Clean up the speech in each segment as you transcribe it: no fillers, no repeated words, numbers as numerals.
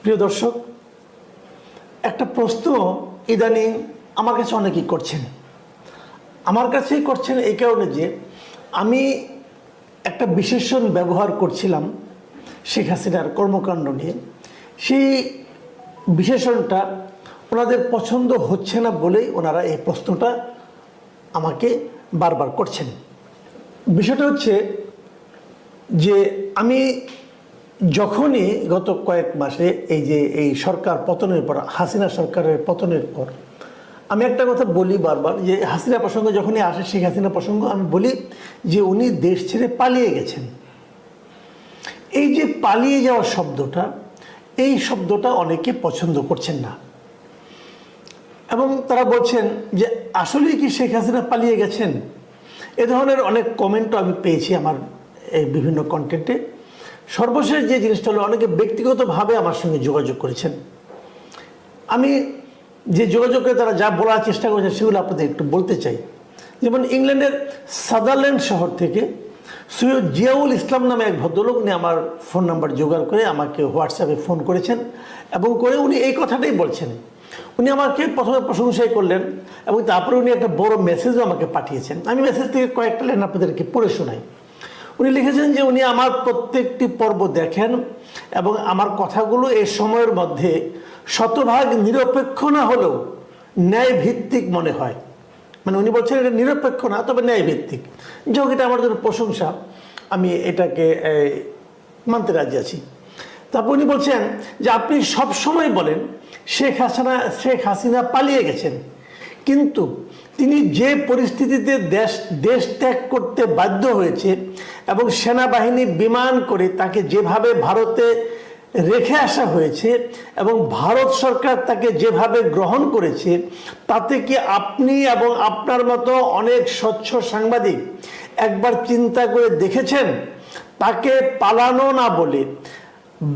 প্রিয় দর্শক, একটা প্রশ্ন ইদানিং আমার কাছে অনেকেই করছেন। আমার কাছেই করছেন এই কারণে যে আমি একটা বিশেষণ ব্যবহার করছিলাম শেখ হাসিনার কর্মকাণ্ড নিয়ে। সেই বিশেষণটা ওনাদের পছন্দ হচ্ছে না বলেই ওনারা এই প্রশ্নটা আমাকে বারবার করছেন। বিষয়টা হচ্ছে যে আমি যখনই গত কয়েক মাসে এই সরকার পতনের পর, হাসিনা সরকারের পতনের পর, আমি একটা কথা বলি বারবার যে হাসিনা প্রসঙ্গ যখনই আসে, শেখ হাসিনা প্রসঙ্গ, আমি বলি যে উনি দেশ ছেড়ে পালিয়ে গেছেন। এই যে পালিয়ে যাওয়ার শব্দটা, এই শব্দটা অনেকে পছন্দ করছেন না এবং তারা বলছেন যে আসলেই কি শেখ হাসিনা পালিয়ে গেছেন। এ ধরনের অনেক কমেন্টও আমি পেয়েছি আমার এই বিভিন্ন কন্টেন্টে। সর্বশেষ যে জিনিসটা হলো, অনেকে ব্যক্তিগতভাবে আমার সঙ্গে যোগাযোগ করেছেন। আমি যে যোগাযোগ করে তারা যা বলার চেষ্টা করেছে সেগুলো আপনাদের একটু বলতে চাই। যেমন ইংল্যান্ডের সাদারল্যান্ড শহর থেকে সৈয়দ জিয়াউল ইসলাম নামে এক ভদ্রলোক, উনি আমার ফোন নাম্বার জোগাড় করে আমাকে হোয়াটসঅ্যাপে ফোন করেছেন এবং করে উনি এই কথাটাই বলছেন। উনি আমাকে প্রথমে প্রশংসাই করলেন এবং তারপরে উনি একটা বড় মেসেজও আমাকে পাঠিয়েছেন। আমি মেসেজ থেকে কয়েকটা লাইন আপনাদেরকে পড়ে শোনাই। উনি লিখেছেন যে উনি আমার প্রত্যেকটি পর্ব দেখেন এবং আমার কথাগুলো এই সময়ের মধ্যে শতভাগ নিরপেক্ষ না হলেও ন্যায় ভিত্তিক মনে হয়। মানে উনি বলছেন এটা নিরপেক্ষ না, তবে ন্যায় ভিত্তিক। যাই হোক, এটা আমার জন্য প্রশংসা, আমি এটাকে মানতে রাজি আছি। তারপর উনি বলছেন যে আপনি সব সময় বলেন শেখ হাসিনা পালিয়ে গেছেন, কিন্তু তিনি যে পরিস্থিতিতে দেশ ত্যাগ করতে বাধ্য হয়েছে এবং সেনাবাহিনী বিমান করে তাকে যেভাবে ভারতে রেখে আসা হয়েছে এবং ভারত সরকার তাকে যেভাবে গ্রহণ করেছে, তাতে কি আপনি এবং আপনার মতো অনেক স্বচ্ছ সাংবাদিক একবার চিন্তা করে দেখেছেন? তাকে পালানো না বলে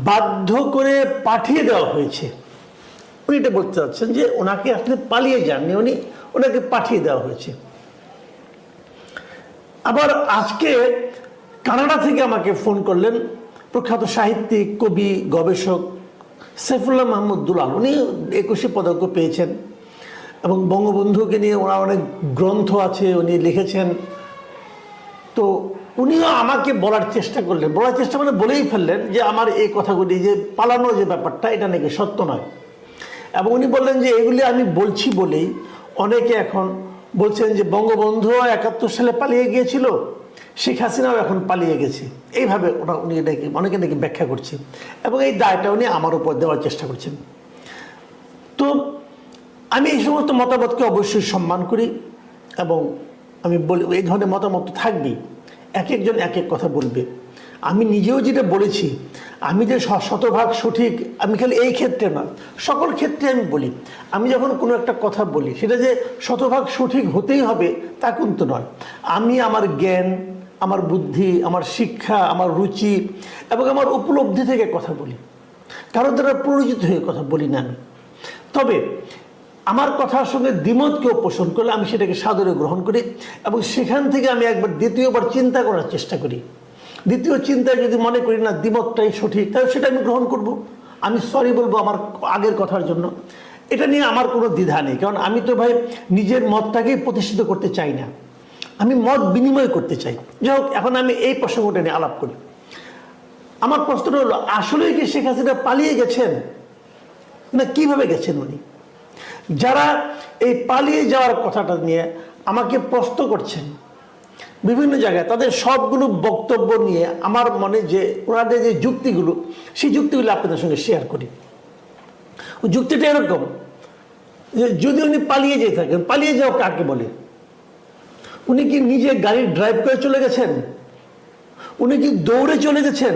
বাধ্য করে পাঠিয়ে দেওয়া হয়েছে। উনি এটা বলতে চাচ্ছেন যে ওনাকে আসলে পালিয়ে যাননি, ওনাকে পাঠিয়ে দেওয়া হয়েছে। আবার আজকে কানাডা থেকে আমাকে ফোন করলেন প্রখ্যাত সাহিত্যিক, কবি, গবেষক সাইফুল্লাহ মাহমুদ দুলাল। উনি 21 পদক পেয়েছেন এবং বঙ্গবন্ধুকে নিয়ে ওনার অনেক গ্রন্থ আছে, উনি লিখেছেন। তো উনিও আমাকে বলার চেষ্টা করলেন, মানে বলেই ফেললেন যে আমার এই কথাগুলি, যে পালানো যে ব্যাপারটা, এটা নাকি সত্য নয়। এবং উনি বললেন যে এগুলি আমি বলছি বলেই অনেকে এখন বলছেন যে বঙ্গবন্ধু 71 সালে পালিয়ে গিয়েছিল, শেখ হাসিনাও এখন পালিয়ে গেছে। এইভাবে উনি অনেকে নাকি ব্যাখ্যা করছে এবং এই দায়টা উনি আমার উপর দেওয়ার চেষ্টা করছেন। তো আমি এই সমস্ত মতামতকে অবশ্যই সম্মান করি এবং আমি বলি এই ধরনের মতামত থাকবেই, এক একজন এক এক কথা বলবে। আমি নিজেও যেটা বলেছি, আমি যে শতভাগ সঠিক, আমি খালি এই ক্ষেত্রে না, সকল ক্ষেত্রে আমি বলি, আমি যখন কোনো একটা কথা বলি সেটা যে শতভাগ সঠিক হতেই হবে তা কিন্তু নয়। আমি আমার জ্ঞান, আমার বুদ্ধি, আমার শিক্ষা, আমার রুচি এবং আমার উপলব্ধি থেকে কথা বলি, কারো দ্বারা পরিচিত হয়ে কথা বলি না আমি। তবে আমার কথার সঙ্গে দ্বিমত কেউ পোষণ করলে আমি সেটাকে সাদরে গ্রহণ করি এবং সেখান থেকে আমি একবার দ্বিতীয়বার চিন্তা করার চেষ্টা করি। দ্বিতীয় চিন্তায় যদি মনে করি না দ্বিমতটাই সঠিক, তাহলে সেটা আমি গ্রহণ করব। আমি সরি বলবো আমার আগের কথার জন্য। এটা নিয়ে আমার কোনো দ্বিধা নেই, কারণ আমি তো ভাই নিজের মতটাকেই প্রতিষ্ঠিত করতে চাই না, আমি মত বিনিময় করতে চাই। যাই হোক, এখন আমি এই প্রসঙ্গটা নিয়ে আলাপ করি। আমার প্রশ্নটা হলো, আসলেই কি শেখ হাসিনা পালিয়ে গেছেন না কিভাবে গেছেন উনি? যারা এই পালিয়ে যাওয়ার কথাটা নিয়ে আমাকে প্রশ্ন করছেন বিভিন্ন জায়গায়, তাদের সবগুলো বক্তব্য নিয়ে আমার মনে যে ওনাদের যে যুক্তিগুলো, সেই যুক্তিগুলো আপনাদের সঙ্গে শেয়ার করি। যুক্তিটা এরকম যে যদি উনি পালিয়ে যেয়ে থাকেন, পালিয়ে যাওয়া কাকে বলে? উনি কি নিজে গাড়ি ড্রাইভ করে চলে গেছেন? উনি কি দৌড়ে চলে গেছেন?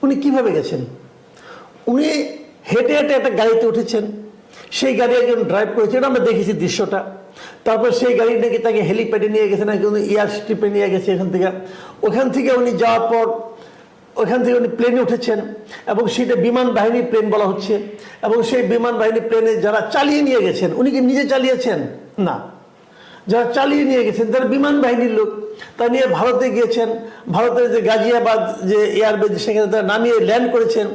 উনি কিভাবে গেছেন? উনি হেঁটে হেঁটে একটা গাড়িতে উঠেছেন, সেই গাড়ি একজন ড্রাইভ করেছেন, আমরা দেখেছি দৃশ্যটা। তারপর সেই গাড়ি নাকি তাকে হেলিপ্যাডে নিয়ে গেছে, নাকি উনি এয়ার স্ট্রিপে নিয়ে গেছে ওখান থেকে উনি যাওয়ার পর ওখান থেকে উনি প্লেনে উঠেছেন এবং সেটা বিমান বাহিনী প্লেন বলা হচ্ছে। এবং সেই বিমান বাহিনী প্লেনে যারা চালিয়ে নিয়ে গেছেন, উনি কি নিজে চালিয়েছেন? না, যারা চালিয়ে নিয়ে গেছেন তারা বিমান বাহিনীর লোক। তা নিয়ে ভারতে গিয়েছেন, ভারতের যে গাজিয়াবাদ যে এয়ারবেজ, সেখানে তারা নামিয়ে ল্যান্ড করেছেন।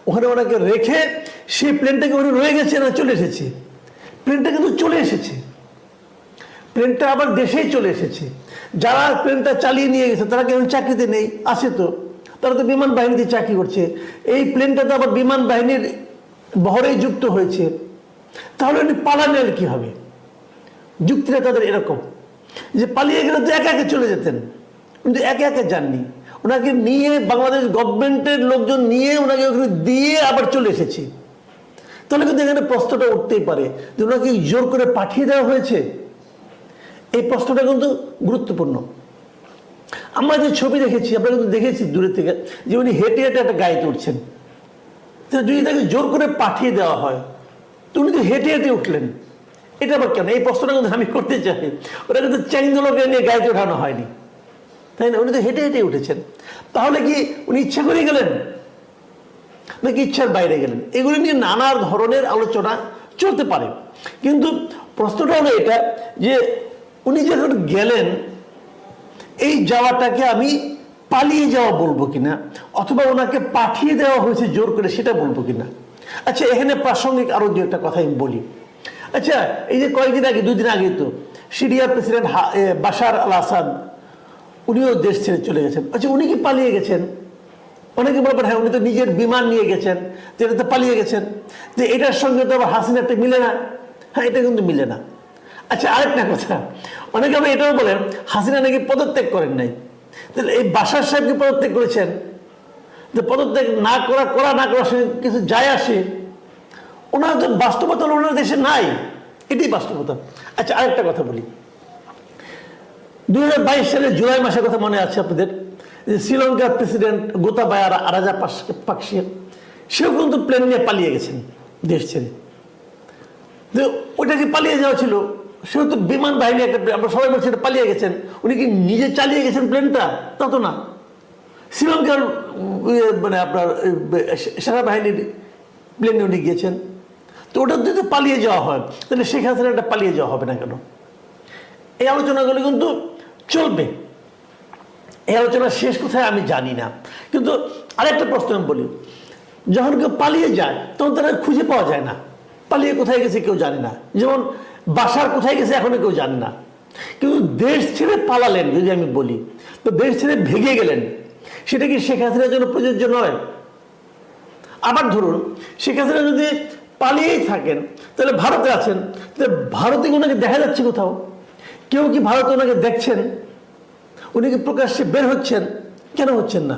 ওখানে ওনাকে রেখে সেই প্লেনটাকে ওখানে রয়ে গেছে না চলে এসেছে? প্লেনটা কিন্তু চলে এসেছে, প্লেনটা আবার দেশেই চলে এসেছে। যারা প্লেনটা চালিয়ে নিয়ে গেছে তারা কেমন চাকরিতে নেই? আসে তো, তারা তো বিমান বাহিনীতে চাকরি করছে। এই প্লেনটা তো আবার বিমান বাহিনীর বহরেই যুক্ত হয়েছে। তাহলে উনি পালালেন কি হবে? যুক্তিটা তাদের এরকম যে পালিয়ে গেলে তো একা একা চলে যেতেন, কিন্তু একে একে যাননি, ওনাকে নিয়ে বাংলাদেশ গভর্নমেন্টের লোকজন নিয়ে ওনাকে ওখানে দিয়ে আবার চলে এসেছে। তাহলে কিন্তু এখানে প্রশ্নটা উঠতেই পারে যে ওনাকে জোর করে পাঠিয়ে দেওয়া হয়েছে। এই প্রশ্নটা কিন্তু গুরুত্বপূর্ণ। আমরা যে ছবি দেখেছি, আমরা কিন্তু দেখেছি দূরে থেকে যে উনি হেঁটে হেঁটে একটা গাড়িতে উঠছেন। যদি তাকে জোর করে পাঠিয়ে দেওয়া হয় তো উনি তো হেঁটে হেঁটে উঠলেন, এটা আবার কেন? এই প্রশ্নটা কিন্তু আমি করতে চাই। ওটা কিন্তু চ্যাংদোলকে নিয়ে গাড়িতে ওঠানো হয়নি, তাই না? উনি তো হেঁটে হেঁটে উঠেছেন। তাহলে কি উনি ইচ্ছা করে গেলেন নাকি ইচ্ছার বাইরে গেলেন? এগুলি নিয়ে নানা ধরনের আলোচনা চলতে পারে, কিন্তু প্রশ্নটা হলো এটা যে উনি যখন গেলেন, এই যাওয়াটাকে আমি পালিয়ে যাওয়া বলবো কিনা, অথবা ওনাকে পাঠিয়ে দেওয়া হয়েছে জোর করে, সেটা বলবো কিনা। আচ্ছা, এখানে প্রাসঙ্গিক আরো দু একটা কথা আমি বলি। আচ্ছা, এই যে কয়েকদিন আগে, 2 দিন আগে তো সিরিয়ার প্রেসিডেন্ট বাশার আল আসাদ উনিও দেশ ছেড়ে চলে গেছেন। আচ্ছা, উনি কি পালিয়ে গেছেন? অনেকে বলবেন হ্যাঁ উনি তো নিজের বিমান নিয়ে গেছেন, তো এটা তো পালিয়ে গেছেন, তো এটার সঙ্গে তো আবার হাসিনাটা মিলে না। হ্যাঁ, এটা কিন্তু মিলে না। আচ্ছা, আরেকটা কথা, অনেকে আবার এটাও বলেন হাসিনা নাকি পদত্যাগ করেন নাই। তাহলে এই বাশার সাহেবকে পদত্যাগ করেছেন, যে পদত্যাগ না করা না করার সঙ্গে কিছু যায় আসে? ওনার তো বাস্তবতা ওনার দেশে নাই, এটাই বাস্তবতা। আচ্ছা, আরেকটা কথা বলি। 2022 সালের জুলাই মাসের কথা মনে আছে আপনাদের? যে শ্রীলঙ্কার প্রেসিডেন্ট গোতাবায়া রাজাপাকসে, সেও কিন্তু প্লেন নিয়ে পালিয়ে গেছেন দেশ ছেড়ে। তো ওইটা কি পালিয়ে যাওয়া ছিল? সেও তো বিমান বাহিনী একটা, আমরা সবাই বলছি পালিয়ে গেছেন। উনি কি নিজে চালিয়ে গেছেন প্লেনটা? তা তো না। শ্রীলঙ্কার মানে আপনার সেনাবাহিনীর প্লেনে উনি গিয়েছেন। তো ওটা যদি পালিয়ে যাওয়া হয় তাহলে শেখ হাসিনাটা পালিয়ে যাওয়া হবে না কেন? এই আলোচনাগুলো কিন্তু চলবে। এই আলোচনা শেষ কোথায় আমি জানি না, কিন্তু আরেকটা প্রশ্ন আমি বলি, যখন কেউ পালিয়ে যায় তখন তারা খুঁজে পাওয়া যায় না। পালিয়ে কোথায় গেছে কেউ জানে না। যেমন বাসার কোথায় গেছে এখনো কেউ জানে না। কিন্তু দেশ ছেড়ে পালালেন যদি আমি বলি, তো দেশ ছেড়ে ভেগে গেলেন, সেটা কি শেখ হাসিনার জন্য প্রযোজ্য নয়? আবার ধরুন শেখ হাসিনা যদি পালিয়েই থাকেন, তাহলে ভারতে আছেন, তাহলে ভারতে ওনাকে দেখা যাচ্ছে কোথাও? কেউ কি ভারতে ওনাকে দেখছেন? উনি কি প্রকাশ্যে বের হচ্ছেন? কেন হচ্ছেন না?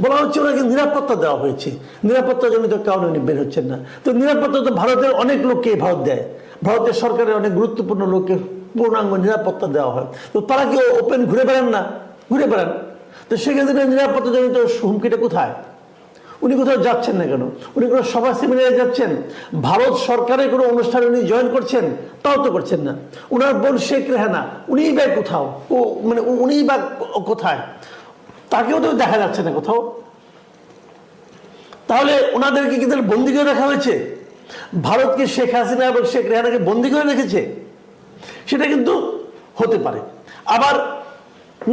বলা হচ্ছে ওনাকে নিরাপত্তা দেওয়া হয়েছে, নিরাপত্তাজনিত কারণে উনি বের হচ্ছেন না। তো নিরাপত্তা তো ভারতের অনেক লোককে ভারত দেয়, ভারতের সরকারের অনেক গুরুত্বপূর্ণ লোককে পূর্ণাঙ্গ নিরাপত্তা দেওয়া হয়। তো তারা কি ওপেন ঘুরে বেড়ান না? ঘুরে বেড়ান। তো সেক্ষেত্রে নিরাপত্তাজনিত হুমকিটা কোথায়? উনি কোথাও যাচ্ছেন না কেন? উনি কোনো সভা সেমিনারে যাচ্ছেন? ভারত সরকারের কোনো অনুষ্ঠানে উনি জয়েন করছেন? তাও তো করছেন না। উনার বোন শেখ রেহানা, উনিই বা কোথাও, মানে উনিই বা কোথায়? তাকেও তো দেখা যাচ্ছে না কোথাও। তাহলে ওনাদেরকে কি তাহলে বন্দি করে রাখা হয়েছে? ভারতকে শেখ হাসিনা এবং শেখ রেহানাকে বন্দি করে রেখেছে? সেটা কিন্তু হতে পারে, আবার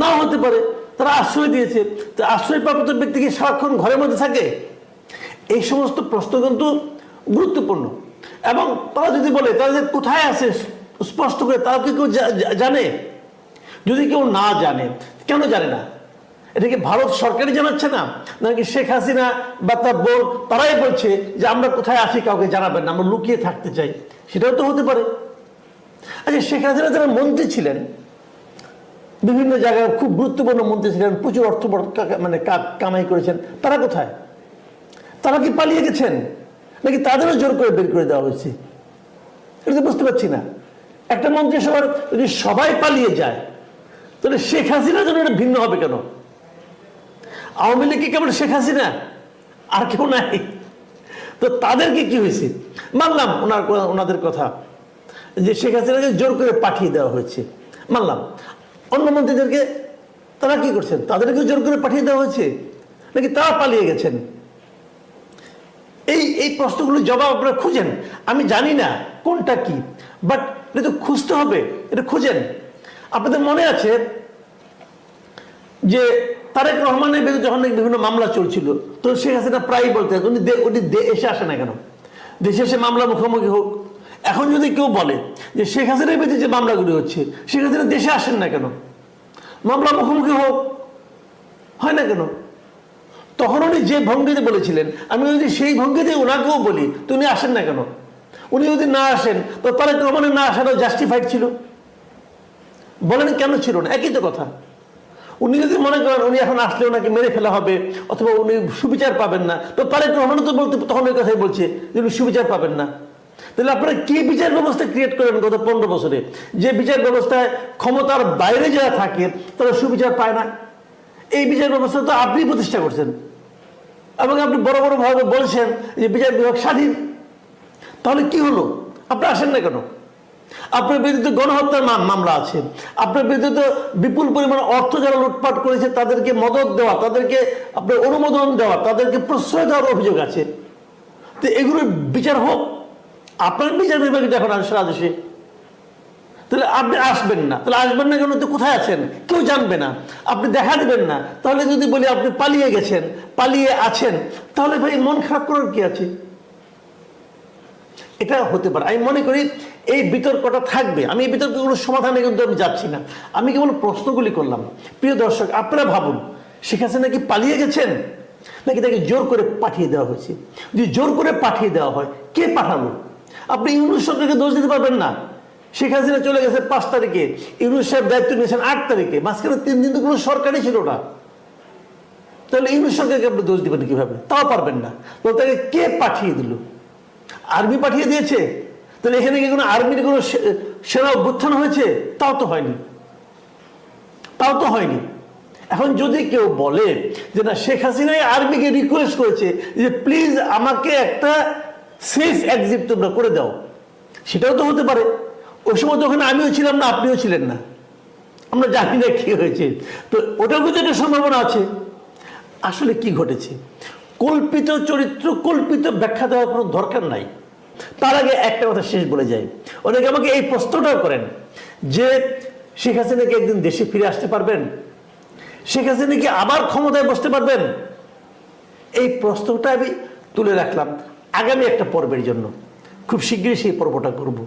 নাও হতে পারে। তারা আশ্রয় দিয়েছে, তো আশ্রয়প্রাপ্ত ব্যক্তিকে সারাক্ষণ ঘরের মধ্যে থাকে? এই সমস্ত প্রশ্ন কিন্তু গুরুত্বপূর্ণ। এবং তারা যদি বলে তারা যে কোথায় আছে স্পষ্ট করে, তারা কি কেউ জানে? যদি কেউ না জানে, কেন জানে না? এটা কি ভারত সরকারই জানাচ্ছে না, নাকি শেখ হাসিনা বা তার বোন তারাই বলছে যে আমরা কোথায় আছি কাউকে জানাবেন না, আমরা লুকিয়ে থাকতে চাই? সেটাও তো হতে পারে। আচ্ছা, শেখ হাসিনা যারা মন্ত্রী ছিলেন, বিভিন্ন জায়গায় খুব গুরুত্বপূর্ণ মন্ত্রী ছিলেন, প্রচুর অর্থ মানে কামাই করেছেন, তারা কোথায়? তারা কি পালিয়ে গেছেন, নাকি তাদেরও জোর করে বের করে দেওয়া হয়েছে? এটা তো বুঝতে পারছি না। একটা মন্ত্রিসভার যদি সবাই পালিয়ে যায়, তাহলে শেখ হাসিনার জন্য এটা ভিন্ন হবে কেন? আওয়ামী লীগ কি কেবল শেখ হাসিনা, আর কেউ নাই? তো তাদেরকে কি হয়েছে? মানলাম ওনাদের কথা যে শেখ হাসিনাকে জোর করে পাঠিয়ে দেওয়া হয়েছে, মানলাম। অন্য মন্ত্রীদেরকে তারা কি করছেন? তাদেরকে জোর করে পাঠিয়ে দেওয়া হয়েছে, নাকি তারা পালিয়ে গেছেন? এই প্রশ্নগুলো জবাব আপনারা খুঁজেন। আমি জানি না কোনটা কি, বাট এটা তো খুঁজতে হবে, এটা খুঁজেন। আপনাদের মনে আছে যে তারেক রহমানের বিরুদ্ধে যখন বিভিন্ন মামলা চলছিল, তো শেখ হাসিনা প্রায় বলতেন উনি এসে আসে না কেন, দেশে এসে মামলা মুখোমুখি হোক। এখন যদি কেউ বলে যে শেখ হাসিনার বিরুদ্ধে যে মামলাগুলি হচ্ছে, শেখ হাসিনা দেশে আসেন না কেন, মামলা মুখোমুখি হোক, হয় না কেন? তখন উনি যে ভঙ্গিতে বলেছিলেন, আমি যদি সেই ভঙ্গিতে ওনাকেও বলি তো উনি আসেন না কেন? উনি যদি না আসেন তো তারেক রহমানের না আসাটাও জাস্টিফাইড ছিল, বলেন কেন ছিল না? একই তো কথা। উনি যদি মনে করেন উনি এখন আসলে ওনাকে মেরে ফেলা হবে অথবা উনি সুবিচার পাবেন না, তো তারেক রহমান তো বলতে তখন ওই কথাই বলছে যে উনি সুবিচার পাবেন না। তাহলে আপনারা কি বিচার ব্যবস্থা ক্রিয়েট করেন গত 15 বছরে, যে বিচার ব্যবস্থায় ক্ষমতার বাইরে যারা থাকে তারা সুবিচার পায় না? এই বিচার ব্যবস্থা তো আপনি প্রতিষ্ঠা করছেন এবং আপনি বড় বড় ভাবে বলছেন যে বিচার বিভাগ স্বাধীন। তাহলে কি হলো? আপনি আসেন না কেন? আপনার বিরুদ্ধে গণহত্যার মামলা আছে, আপনার বিরুদ্ধে তো বিপুল পরিমাণ অর্থ যারা লুটপাট করেছে তাদেরকে মদত দেওয়া, তাদেরকে আপনার অনুমোদন দেওয়া, তাদেরকে প্রশ্রয় দেওয়ার অভিযোগ আছে। তো এগুলোর বিচার হোক। আপনার বিচার বিভাগ এখন সারা দেশে, তাহলে আপনি আসবেন না। তাহলে আসবেন না কেন? তো কোথায় আছেন কেউ জানবে না, আপনি দেখা দেবেন না। তাহলে যদি বলি আপনি পালিয়ে গেছেন, পালিয়ে আছেন, তাহলে ভাই মন খারাপ করার কি আছে? এটা হতে পারে। আমি মনে করি এই বিতর্কটা থাকবে। আমি এই বিতর্কগুলোর সমাধানে কিন্তু আমি যাচ্ছি না, আমি কেবল প্রশ্নগুলি করলাম। প্রিয় দর্শক, আপনারা ভাবুন, শেখ হাসিনা কি পালিয়ে গেছেন নাকি তাকে জোর করে পাঠিয়ে দেওয়া হয়েছে? যদি জোর করে পাঠিয়ে দেওয়া হয়, কে পাঠালো? আপনি ইউনূস সরকারকে দোষ দিতে পারবেন না। শেখ হাসিনা চলে গেছে 5 তারিখে, ইউনূস সাহেব দায়িত্ব নিয়েছেন 8 তারিখে, মাঝখানে 3 দিন তো কোনো সরকারই ছিল না। তাহলে ইউনূস সরকারকে আপনি দোষ দিবেন কিভাবে? তাও পারবেন না। তো তাকে কে পাঠিয়ে দিল? আর্মি পাঠিয়ে দিয়েছে? তাহলে এখানে কি কোনো আর্মির কোনো সেনা অভ্যুত্থান হয়েছে? তাও তো হয়নি, তাও তো হয়নি। এখন যদি কেউ বলে যে না, শেখ হাসিনা আর্মিকে রিকোয়েস্ট করেছে যে প্লিজ আমাকে একটা সেফ এক্সিট তোমরা করে দাও, সেটাও তো হতে পারে। ওই সময় তো ওখানে আমিও ছিলাম না, আপনিও ছিলেন না, আমরা জানি না কি হয়েছে। তো ওটার মধ্যে একটা সম্ভাবনা আছে। আসলে কি ঘটেছে, কল্পিত চরিত্র, কল্পিত ব্যাখ্যা দেওয়ার কোনো দরকার নাই। তার আগে একটা কথা শেষ বলে যাই। অনেকে আমাকে এই প্রশ্নটাও করেন যে শেখ হাসিনা কি একদিন দেশে ফিরে আসতে পারবেন? শেখ হাসিনা কি আবার ক্ষমতায় বসতে পারবেন? এই প্রশ্নটা আমি তুলে রাখলাম আগামী একটা পর্বের জন্য। খুব শীঘ্রই সেই পর্বটা করব।